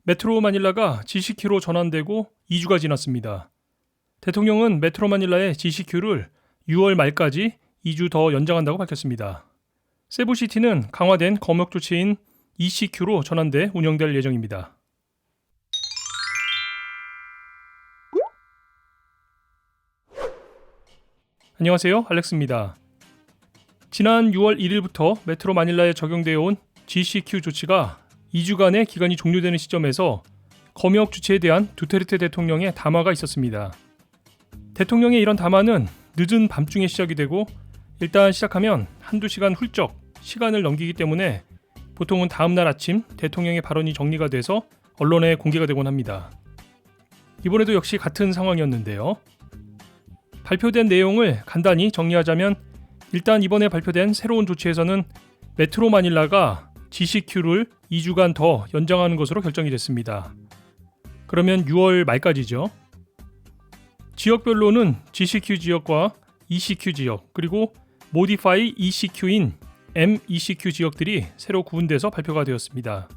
메트로 마닐라가 GCQ로 전환되고 2주가 지났습니다. 대통령은 메트로 마닐라의 GCQ를 6월 말까지 2주 더 연장한다고 밝혔습니다. 세부시티는 강화된 검역 조치인 ECQ로 전환돼 운영될 예정입니다. 안녕하세요, 알렉스입니다. 지난 6월 1일부터 메트로 마닐라에 적용되어 온 GCQ 조치가 2주간의 기간이 종료되는 시점에서 검역 조치에 대한 두테르테 대통령의 담화가 있었습니다. 대통령의 이런 담화는 늦은 밤중에 시작이 되고 일단 시작하면 한두 시간 훌쩍 시간을 넘기기 때문에 보통은 다음날 아침 대통령의 발언이 정리가 돼서 언론에 공개가 되곤 합니다. 이번에도 역시 같은 상황이었는데요. 발표된 내용을 간단히 정리하자면 일단 이번에 발표된 새로운 조치에서는 메트로 마닐라가 GCQ를 2주간 더 연장하는 것으로 결정이 됐습니다. 그러면 6월 말까지죠. 지역별로는 GCQ 지역과 ECQ 지역 그리고 모디파이 ECQ인 MECQ 지역들이 새로 구분돼서 발표가 되었습니다.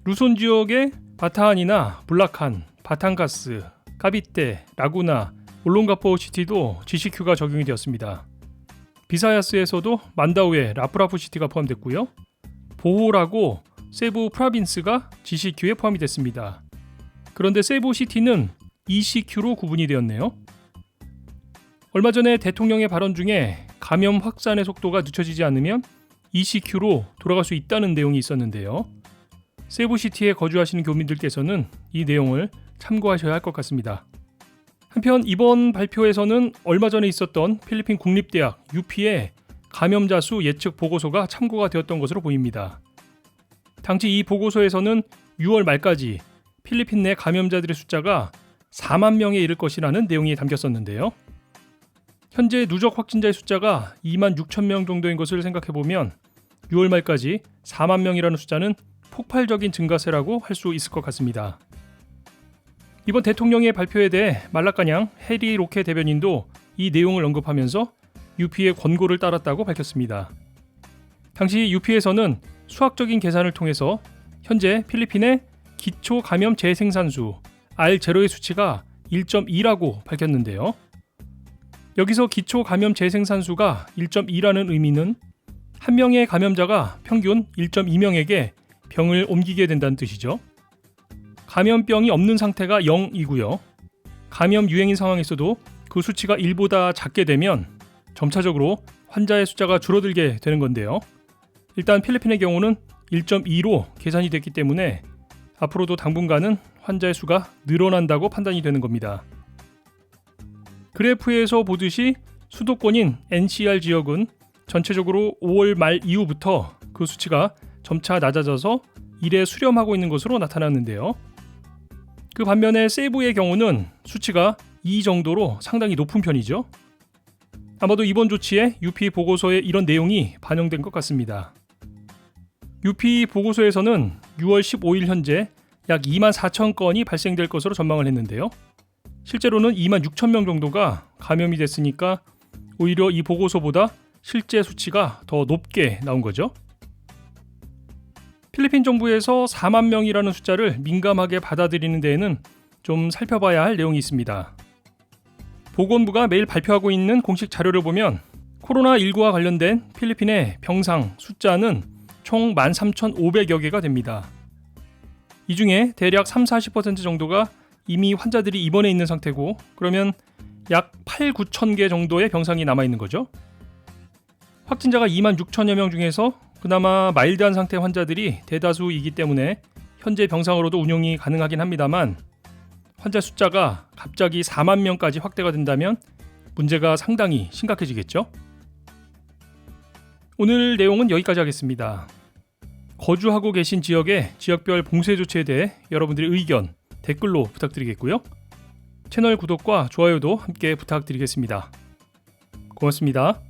루손 지역의 바타안이나 블라칸, 바탄가스, 카비테, 라구나, 올롱가포 시티도 GCQ가 적용이 되었습니다. 비사야스에서도 만다우에 라프라프 시티가 포함됐고요. 보호라고 세부 프라빈스가 GCQ에 포함이 됐습니다. 그런데 세부 시티는 ECQ로 구분이 되었네요. 얼마 전에 대통령의 발언 중에 감염 확산의 속도가 늦춰지지 않으면 ECQ로 돌아갈 수 있다는 내용이 있었는데요. 세부시티에 거주하시는 교민들께서는 이 내용을 참고하셔야 할 것 같습니다. 한편 이번 발표에서는 얼마 전에 있었던 필리핀 국립대학 UP의 감염자 수 예측 보고서가 참고가 되었던 것으로 보입니다. 당시 이 보고서에서는 6월 말까지 필리핀 내 감염자들의 숫자가 4만 명에 이를 것이라는 내용이 담겼었는데요. 현재 누적 확진자의 숫자가 2만 6천 명 정도인 것을 생각해보면 6월 말까지 4만 명이라는 숫자는 폭발적인 증가세라고 할 수 있을 것 같습니다. 이번 대통령의 발표에 대해 말라카냥 해리 로케 대변인도 이 내용을 언급하면서 UP의 권고를 따랐다고 밝혔습니다. 당시 UP에서는 수학적인 계산을 통해서 현재 필리핀의 기초 감염 재생산수 R0의 수치가 1.2라고 밝혔는데요. 여기서 기초 감염 재생산수가 1.2라는 의미는 한 명의 감염자가 평균 1.2명에게 병을 옮기게 된다는 뜻이죠. 감염병이 없는 상태가 0이고요. 감염 유행인 상황에서도 그 수치가 1보다 작게 되면 점차적으로 환자의 숫자가 줄어들게 되는 건데요. 일단 필리핀의 경우는 1.2로 계산이 됐기 때문에 앞으로도 당분간은 환자의 수가 늘어난다고 판단이 되는 겁니다. 그래프에서 보듯이 수도권인 NCR 지역은 전체적으로 5월 말 이후부터 그 수치가 점차 낮아져서 1에 수렴하고 있는 것으로 나타났는데요. 그 반면에 세부의 경우는 수치가 2 정도로 상당히 높은 편이죠. 아마도 이번 조치에 UP 보고서에 이런 내용이 반영된 것 같습니다. UP 보고서에서는 6월 15일 현재 약 2만 4천 건이 발생될 것으로 전망을 했는데요. 실제로는 2만 6천 명 정도가 감염이 됐으니까 오히려 이 보고서보다 실제 수치가 더 높게 나온 거죠. 필리핀 정부에서 4만 명이라는 숫자를 민감하게 받아들이는 데에는 좀 살펴봐야 할 내용이 있습니다. 보건부가 매일 발표하고 있는 공식 자료를 보면 코로나19와 관련된 필리핀의 병상 숫자는 총 13,500여 개가 됩니다. 이 중에 대략 30-40% 정도가 이미 환자들이 입원해 있는 상태고 그러면 약 8-9천 개 정도의 병상이 남아있는 거죠. 확진자가 2만 6천여 명 중에서 그나마 마일드한 상태의 환자들이 대다수이기 때문에 현재 병상으로도 운영이 가능하긴 합니다만 환자 숫자가 갑자기 4만 명까지 확대가 된다면 문제가 상당히 심각해지겠죠. 오늘 내용은 여기까지 하겠습니다. 거주하고 계신 지역의 지역별 봉쇄 조치에 대해 여러분들의 의견 댓글로 부탁드리겠고요. 채널 구독과 좋아요도 함께 부탁드리겠습니다. 고맙습니다.